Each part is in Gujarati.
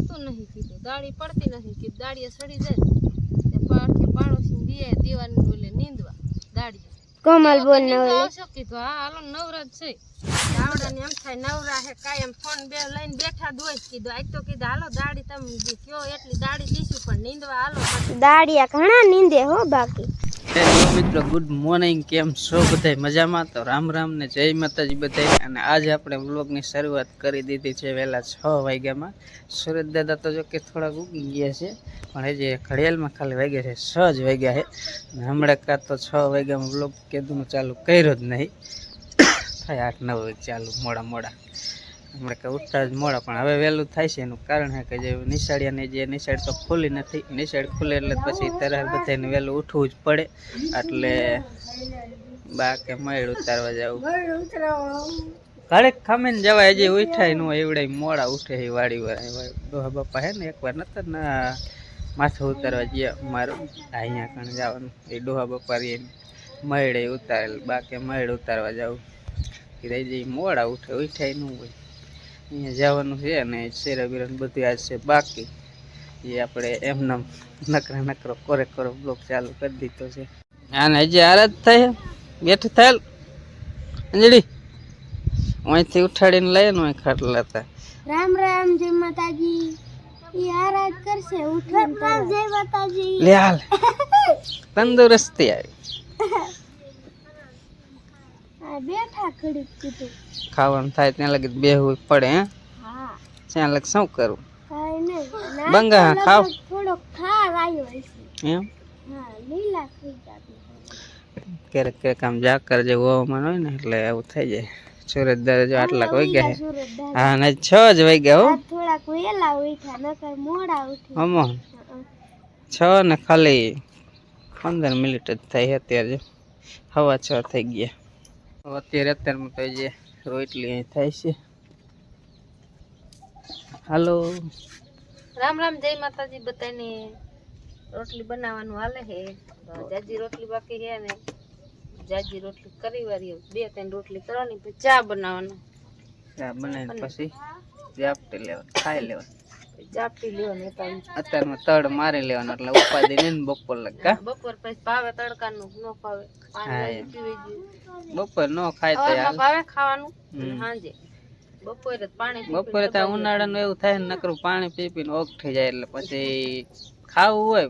પડતું નહીં કીધું, દાડી પડતી નથી કીધું, દાડીએ સડી જાય પાઠે પાડોશી દીએ દીવાની બોલે નીંદવા દાડી કોમલ બોલ ન આવશો કીધું હા હાલો નવરા જ છે આવડાને એમ થાય નવરા હે કાયમ ફોન બે લઈને બેઠા દોય કીધું આજ તો કીધું હાલો દાડી તમે કયો એટલી દાડી દીશું પણ નીંદવા હાલો દાડિયા ઘણા નીંદે હો બાકી હેલો મિત્રો, ગુડ મોર્નિંગ. કેમ છો બધા મજામાં? તો રામ રામ ને જય માતાજી બધાય. અને આજે આપણે વ્લોગની શરૂઆત કરી દીધી છે વહેલા 6 વાગ્યામાં. સુરત દાદા તો જો કે થોડાક ઉગી ગયા છે, પણ હજી ઘડિયાળમાં ખાલી વાગ્યા છે 6 જ વાગ્યા છે. અને હમણાં કાં તો 6 વાગ્યામાં વ્લોગ કીધું ચાલુ કર્યો જ નહીં, થાય 8-9 વાગે ચાલુ મોડા હમણાં કે ઉઠતા જ મોડા. પણ હવે વહેલું થાય છે એનું કારણ છે કે જે નિશાળિયાની જે નિશાળ તો ખુલ્લી નથી, નિશાળ ખુલે એટલે પછી તરત બધાને વહેલું ઉઠવું જ પડે. એટલે બા કે મળ ઉતારવા જવું ઘરે ખામીને જવાય, હજી ઉઠાય ન એવડે મોડા ઉઠે એ વાડી વાર ડોહા બાપા હે ને એકવાર નતા ના માથું ઉતારવા ગયા મારું અહીંયા કણ જવાનું એ ડોહા બાપા રે મળે ઉતારેલ, બા કે મળ ઉતારવા જવું એ રહી જઈ મોડા ઉઠે ઉઠાય ન હોય. અહીંયા જવાનું છે ને શેરા બીરા બધું આજ છે બાકી, એ આપણે એમને નકરો કોરે બ્લોક ચાલુ કરી દીધો છે. આને હજી આરાધ થાય બેઠી થયેલ અંજળી અહીંથી ઉઠાડીને લઈએ ને ખાટલા હતા. રામ રામ જય માતાજી. ઈ આરાધ કરશે ઉઠીને રામ જય માતાજી લે હાલ તંદુરસ્તી આવી આ બેઠા ઘડી કીધું ખાવાનું થાય ત્યાં લગી બેહવું પડે. હે હા ત્યાં લગ શું કરું કાઈ નહીં બંગા ખાવ થોડો ખાર આવ્યો હશે એમ. હા લીલા થઈ જાતી ક્યારેક આમ જાકર જે હવામાન હોય ને એટલે આવું થઈ જાય. સુરત દરજો આટલા વાગ્યા છે. હા ને 6 જ વાગ્યા હો. થોડાક વેલા ઉઠ્યા નકર મોડા ઉઠ્યા અમો 6 ને ખાલી 15 મિનિટ જ થઈ અત્યારે, હવા 6 થઈ ગયા. અત્યારમાં તો જે રોટલી અહીં થાય છે. હાલો રામ રામ જય માતાજી બધાને. રોટલી બનાવવાનું હાલે છે, જાજી રોટલી બાકી છે ને જાજી રોટલી કરી વાળી 2-3 રોટલી કરવાની પછી ચા બનાવવાનું. ચા બનાવીને પછી જાપટી લેવા ખાઈ લેવા જાપટી લેવાની અત્યારમાં તડ મારી લેવાનો એટલે ઉપાધિ ને બપોર લગા બપોર પછી ભાવે તડકાનું ન ભાવે પાણી પીવી જોઈએ. બપોર નો ખાય તો સવારમાં ભાવે ખાવાનું સાંજે બપોરે જ પાણી બપોરે તો ઉનાળાનું એવું થાય ને નકરું પાણી પી પીને ઓક થઈ જાય એટલે પછી ખાવું હોય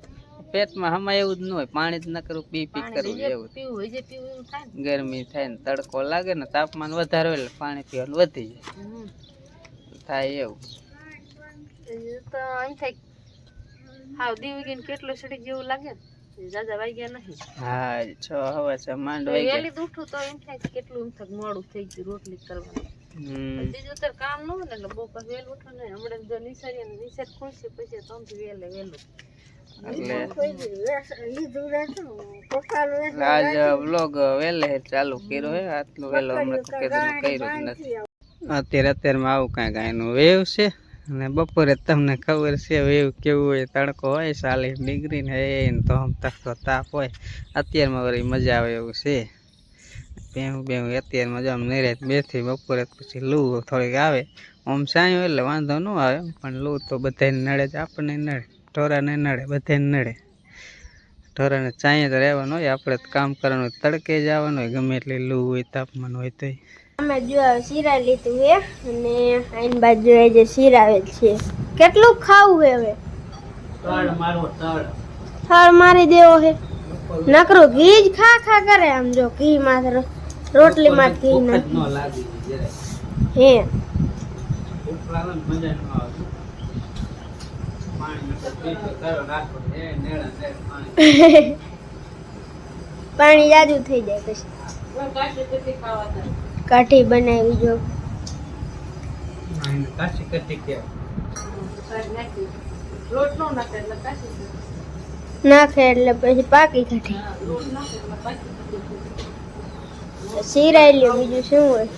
પેટમાં હમાય એવું જ ન હોય, પાણી જ નકરું પી કરવું એવું પીવું હોય જે પીવું એવું થાય ને. ગરમી થાય ને તડકો લાગે ને તાપમાન વધારે હોય એટલે પાણી પીવાનું વધી જાય થાય એવું. તો એમ થાય હાવ દીવી ગઈને કેટલું સડી જેવું લાગે ને જાજા વાગ્યા નહીં. હા 6 હવા 6 માંડ વાગ્યા. વહેલી ઉઠું તો એમ થાય કેટલું એમ થાય મોડું થઈ ગયું રોટલી કરવાનું. બીજું તો કામ ન હોય ને એટલે બહુ પછી વહેલું ઉઠો ને હમણાં જો નિશાળ ખુલશે પછી તો વહેલું એટલે આજ વ્લોગ વહેલે ચાલુ કર્યો હે. આટલું વહેલો હમણાં તો કર્યું જ નથી. અત્યારમાં આવું કાંઈ એનું વેવ છે અને બપોરે તમને ખબર છે વેવ કેવું હોય, તડકો હોય 40 ડિગ્રી ને એને તો આમ તકતો તાપ હોય. અત્યારમાં વળી મજા આવે એવું છે. બેહું અત્યારમાં જો આમ નિરાત બેથી બપોરે પછી લૂ થોડીક આવે. આમ સાંયો એટલે વાંધો ન આવે, પણ લૂ તો બધાને નડે જ, આપણને નડે, ઢોરાને નડે, બધાને નડે. ઢોરાને ચાંયે તો રહેવાનું હોય, આપણે કામ કરવાનું હોય, તડકે જવાનું હોય, ગમે એટલી લૂ હોય તાપમાન હોય તો. અમે જો શીરા લીધું હે અને આઈન બાજુ એ જે શીરાવે છે. કેટલું ખાવું હે હવે? થળ મારી દેવો હે. નકરો ઘી જ ખા કરે. આમ જો ઘી માત્ર રોટલી માં ઘી નાખી હે. પાણી જાજુ થઈ જાય પછી કાઠી બનાવી જો નાખે એટલે પછી પાકી કાઠી શીરાઈ લ્યો. બીજું શું હોય?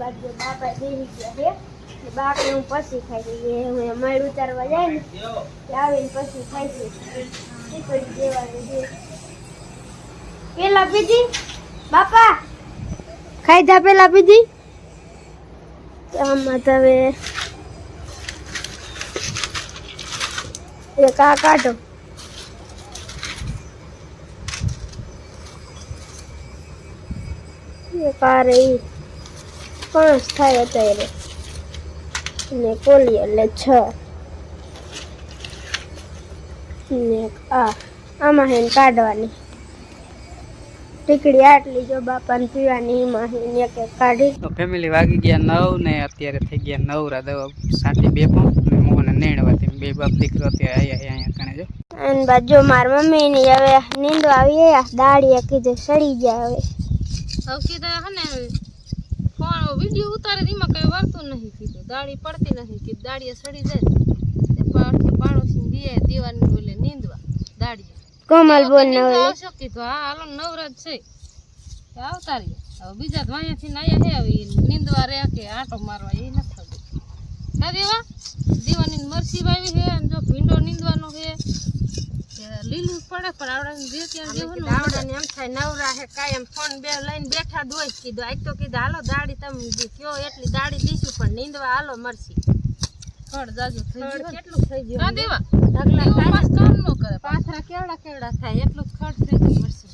બાજુ બાપા બેસી ગયા છે, બાકી હું પછી ખાઈ જઈએ. હું મળ ઉતારવા જાય ને આવીને પછી ખાઈ છે. પેલા પીધી બાપા ખાઈ જા, પેલા પીધી આમાં તમે એક આ કાઢો. એક આ રહી 5 થાય અત્યારે ને કોલી એટલે 6 ને એક આમાં હે કાઢવાની ટીકડી આટલી જો બાપાને પીવાની એમાં હે એક એક કાઢી. તો ફેમિલી વાગી ગયા 9 ને અત્યારે થઈ ગયા નવરા. દવા સાથી 2 પંપ ને મોને નેણવાથી 2 બાપ દીકરો અત્યારે અહીંયા કણે જો. અને બાજુ મારી મમ્મી ની હવે નીંદો આવી દાડી કીધું સડી ગયા હવે કીધું હે ને ફોન વિડીયો ઉતારે એમાં કઈ વારતું નહીં કીધું દાડી પડતી નથી કીધું દાડીએ સડી જાય તે પાડોશી દીએ દીવાની બોલે નીંદવા દાડી કોમલ બોલ ને આવશો કીધું હા હાલો નવરાજ છે આવતા રહી હવે બીજા તો અહીંયાથી આયા હે હવે નીંદવા રે કે આંટો મારવા એ નથી થતું હા દેવા દીવાની મરસી વાવી હે અને જો ભીંડો નીંદવાનો હે લીલું પડે પણ આવડાને જે ત્યાં જેવું આવડાને એમ થાય નવરા હે કાયમ ફોન બે લઈને બેઠા દોય કીધું આજ તો કીધું હાલો દાડી તમે કયો એટલી દાડી દીશું પણ નીંદવા હાલો મરસી ખડ જાજુ થઈ ગયું કેટલું થઈ ગયું હા દેવા ઢગલા કામ નો કરે પાથરા કેવડા થાય એટલું ખડ થઈ ગયું મરસી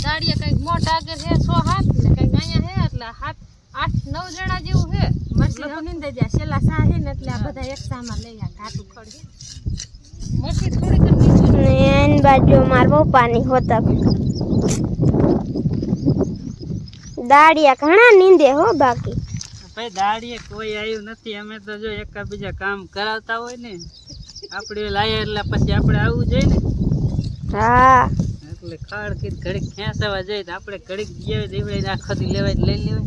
દાડીએ કઈક મોટ આગળ હે 6 હાથ ને કઈક અહીંયા હે એટલે 8-9 જણા જેવું હે મરસી હવે નીંદે જાય છેલ્લા સા હે ને એટલે આ બધા એક સામાં લઈ આ ઘાટું ખડ હે મરસી થોડી કરી એન બાજુ મારા પપ્પાની હોતા દાડિયા ઘણા નીંદે હો બાકી ભાઈ દાડીએ કોઈ આવ્યું નથી. અમે તો જો એકાબીજા કામ કરાવતા હોય ને આપણે લાયા એટલે પછી આપણે આવવું જોઈએ ને. હા એટલે ખડ કીધ ઘડીક ખેંચાવા જાય તો આપણે ઘડીક ગયા દેવડે આખો દી લેવાય લઈ લેવાય.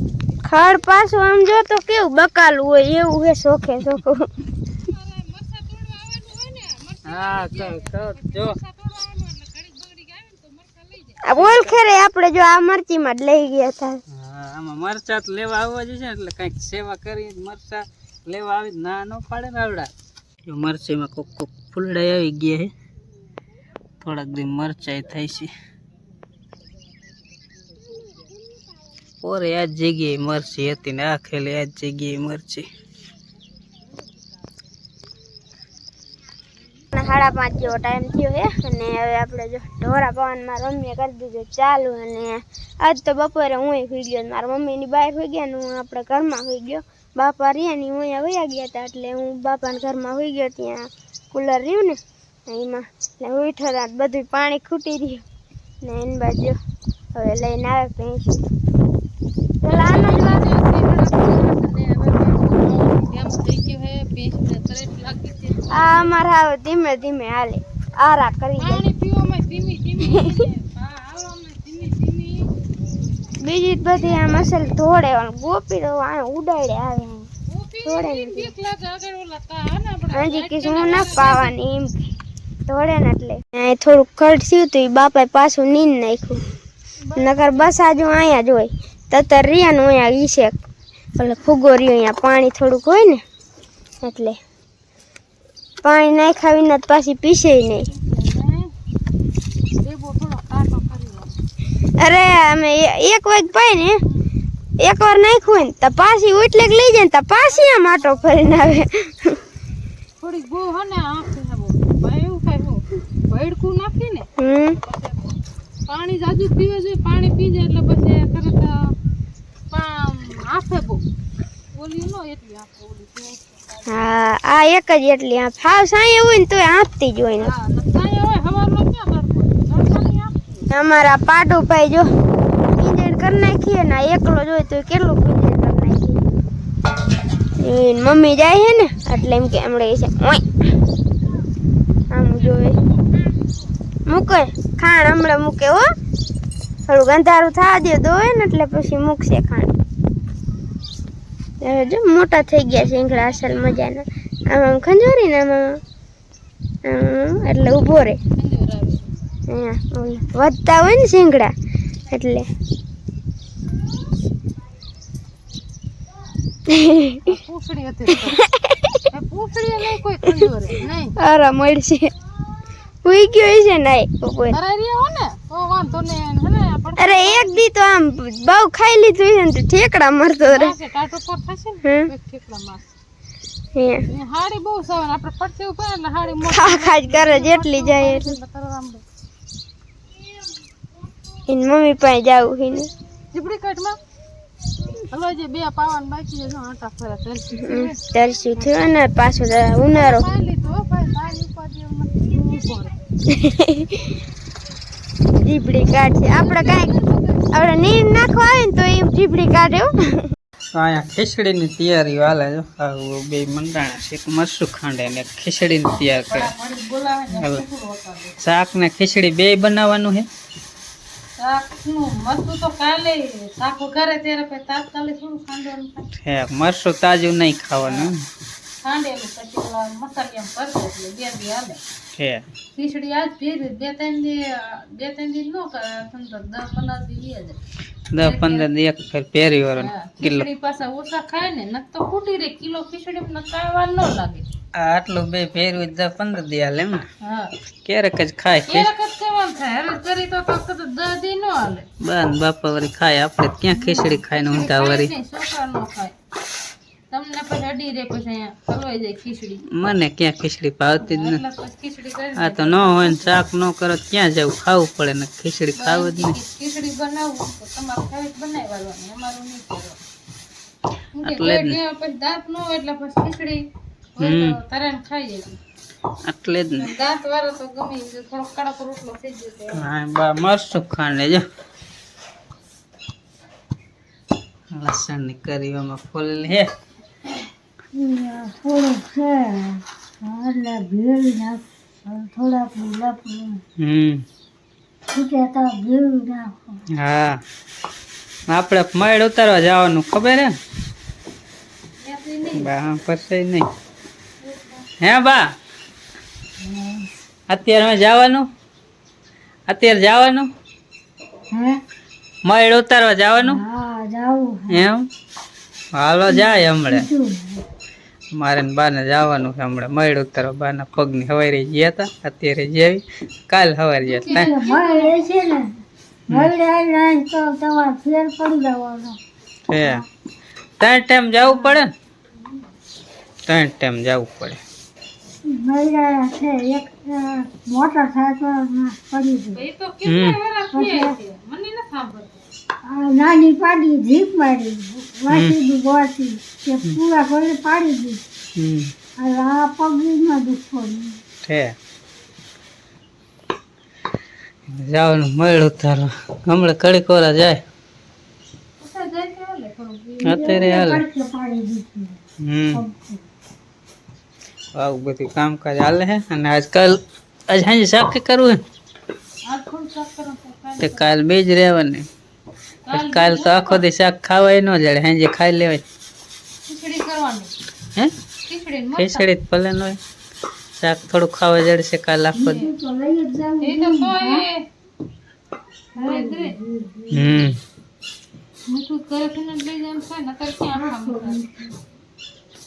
ખડ પાછું આમ જો તો કેવું બકાલું હોય એવું હે સોખે સોખું. હા જો આ બોલ ખેરે આપણે જો આ મરચીમાં જ લઈ ગયા હતા. આમાં મરચા તો લેવા આવવા જશે એટલે કઈક સેવા કરી મરચા લેવા આવી ના ન પાડે ને આવડા. જો મરચીમાં કોક ફૂલડા આવી ગયા હે થોડાક દી મરચાઈ થાય છે. ઓરે આ જ જગ્યાએ મરચી હતી ને આ ખેલે આ જ જગ્યાએ મરચી. 5:30 જેવો ટાઈમ થયો હે અને હવે આપણે જો ઢોરા પવનમાં રમીએ કરી દીધું ચાલુ. અને આજ તો બપોરે હું સુઈ ગયો મારા મમ્મીની બહાર સુઈ ગયા ને હું આપણે ઘરમાં સુઈ ગયો. બાપા રહ્યા ને હું અહીંયા વયા ગયા હતા એટલે હું બાપાના ઘરમાં સુઈ ગયો. ત્યાં કુલર રહ્યું ને એમાં એટલે ઉઠ્યો હતા બધું પાણી ખૂટી રહ્યું ને એની બાજુ હવે લઈને આવે ભેંસી. પેલા આનો જ વાત આ અમારા હવે ધીમે ધીમે હાલે આરા કરી બીજી બધી આ મસલ ધોડે ગોપી તો ઉડાડે આવે ધોડે હજી કીધું હું ના પાવાની એમ ધોડે ને એટલે થોડુંક ખડ થયું હતું એ બાપાએ પાછું નીંદ નાખ્યું. નકર બસ આજુ અહીંયા જ હોય તતર રહ્યા ને અહીંયા ઈશે એટલે ફુગો રહ્યો અહીંયા પાણી થોડુંક હોય ને એટલે પાણી નાખ્યા વિના પાછી પીસે નહીં. અરે અમે 1 વાગે પાય ને એકવાર નાખ્યું હોય ને તો પાછી ઉઠલે લઈ જાય ને તો પાછી આમ આટો ફરીને આવે. થોડીક બહુ હે ને આંખે બહુ ભાઈ કઈ બહુ ભડકું નાખી ને પાણી જાજુ પીવે છે પાણી પી જાય એટલે પછી તરત આંખે બહુ ઓલી નો એટલી આંખે ઓલી હા આ એક જ એટલી આંખ હાવ સાંય હોય ને તોય આંખતી જ હોય ને. અમારા પાટુભાઈ જો પીંજેડ કરી નાખીએ ને એકલો જોઈ તો કેટલું પીંજેડ કરી નાખીએ. મમ્મી જાય છે ને એટલે એમ કે હમણાં છે ઓય આમ જોવે મૂકે ખાણ હમણાં મૂકે હો થોડુંક અંધારું થવા દે દોવે ને એટલે પછી મૂકશે ખાણ. જો મોટા થઈ ગયા શીંગડા અસલ મજાના આમ આમ ખંજોરીને આમાં એટલે ઊભો રહે વધતા હોય ને શીંગડા એટલે અરે મળશે ઉઈ ગયો છે ને અરે એક દી તો આમ બહુ ખાઈ લીધું છે ને તો ઠેકડા મારતો રે ટાટો પર થશે ને હમ. એક ઠેકડા માસ હે હાડી બહુ સાવન આપણે પડતી ઉપર એટલે હાડી મોટી ખા ખાજ કરે જેટલી જાય એટલી એની મમ્મી પાસે જાવું છે ને ચીપડી કટમાં હલો જે બે પાવન બાકી છે જો આટા ફરે તરસી તરસ્યું થયું ને પાછું ઉનાળો ખાઈ લીધું હો ભાઈ તારી ઉપાધિ જીબડી કાઢશે આપણે કાંઈક આપણે નીર નાખવા આવે ને તો એમ જીબડી કાઢે હો. તો અહીંયા ખીચડીની તૈયારી હાલે જો આવું બે મંડાણા છે એક મરસું ખાંડે ને ખીચડીની તૈયાર કરે હવે શાક ને ખીચડી બે બનાવવાનું છે શાકનું મસ્તું તો કાલે શાક વઘારે ત્યારે પછી તાત્કાલિક થોડું ખાંડવાનું થાય હે મરસું તાજું નહીં ખાવાનું ખાંડેલું પછી ઓલા મસાલિયામાં કરી દે એટલે બે દી હાલે છે ખીચડી આજ ભેરી બે ત્રણ દી નો કરે સમજો 10-15 દી લે જાય 10-15 દી એક ફેર પહેરી વાર કિલો ખીચડી પાછા ઓછા ખાય ને નક તો ફૂટી રે કિલો ખીચડી ને કાંઈ વાર ન લાગે આટલું બે ફેરવું 10-15 દી હાલે એમ ને હા ક્યારેક જ ખાય ક્યારેક જ કેવાનું થાય હવે કરી તો કદાચ 10 દી ન હાલે બાન બાપા વળી ખાય આપણે ક્યાં ખીચડી ખાઈને ઊંધા વળી નહીં, છોકરા ન ખાય તમને પછી અડી રે પછી અહીંયા હલવાઈ જાય ખીચડી મને ક્યાં ખીચડી ભાવતી જ નથી એટલે પછી ખીચડી કરી આ તો ન હોય ને શાક ન કરો તો ક્યાં જવું ખાવું પડે ને ખીચડી ખાવું જ નહીં ખીચડી બનાવવું તો તમારે ખાવી બનાવવાની અમારું નહીં કરવાનું એટલે જ ને. પછી દાંત ન હોય એટલે પછી ખીચડી હોય તો તરાને ખાઈ જાય એટલે જ ને દાંત વાળો તો ગમે ઈ જો થોડો કડક રોટલો થઈ જશે હા બા મરસું ખાંડે જો લસણ ની કરી આમાં ફોલેલી હે હા આપણે મળ ઉતારવા જવાનું ખબર હે બા હા પરસાઈ નહીં હે બા અત્યારે જવાનું મળ ઉતારવા જવાનું એમ હાલો જાય હમણાં મારે ને બાને જવાનું છે હમણાં મળ ઉતારવા બાના પગની હવારી ગયા હતા અત્યારે જેવી કાલ હવારી જતા હે 3 ટાઈમ જવું પડે ને 3 ટાઈમ જવું પડે એ તો કેટલા વાર થયા છે મને ન ખબર નાની પાડી જીપ મારી વાસી બોતી કે પૂરા ઘરે પાડી દીધી આ પગમાં દુખો છે જવાનું મળ ઉતારવા હમણાં કડી કોરા જાય ઉસા જાય કે હાલે થોડું અત્યારે હાલે પાડી દીધી આવું બધું કામકાજ હાલે હે અને આજકાલ આજ હાંજે શાક કરવું હે આ થોડું શાક કરો તો ખાય તે કાલ બે જ રહેવાની કાલ તો આખો દી શાક ખાવાય ન જડે હાંજે ખાઈ લેવાય ખીચડી કરવાની હે ખીચડી ને ખીચડી જ ભલે ન હોય શાક થોડું ખાવા જડશે કાલ આખો દી તો લઈ જ જાવ એ તો કોઈ મીઠું કરે છે ને લઈ જવાનું થાય ને ત્યારે ક્યાં આખા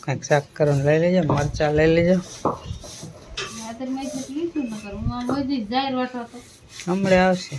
કંઈક શાક કરવાનું લઈ લેજો મરચા લઈ લેજો આ તો મેં લીધું ન કરું હું આ બધી જાહેર વાટવા તો હમણાં આવશે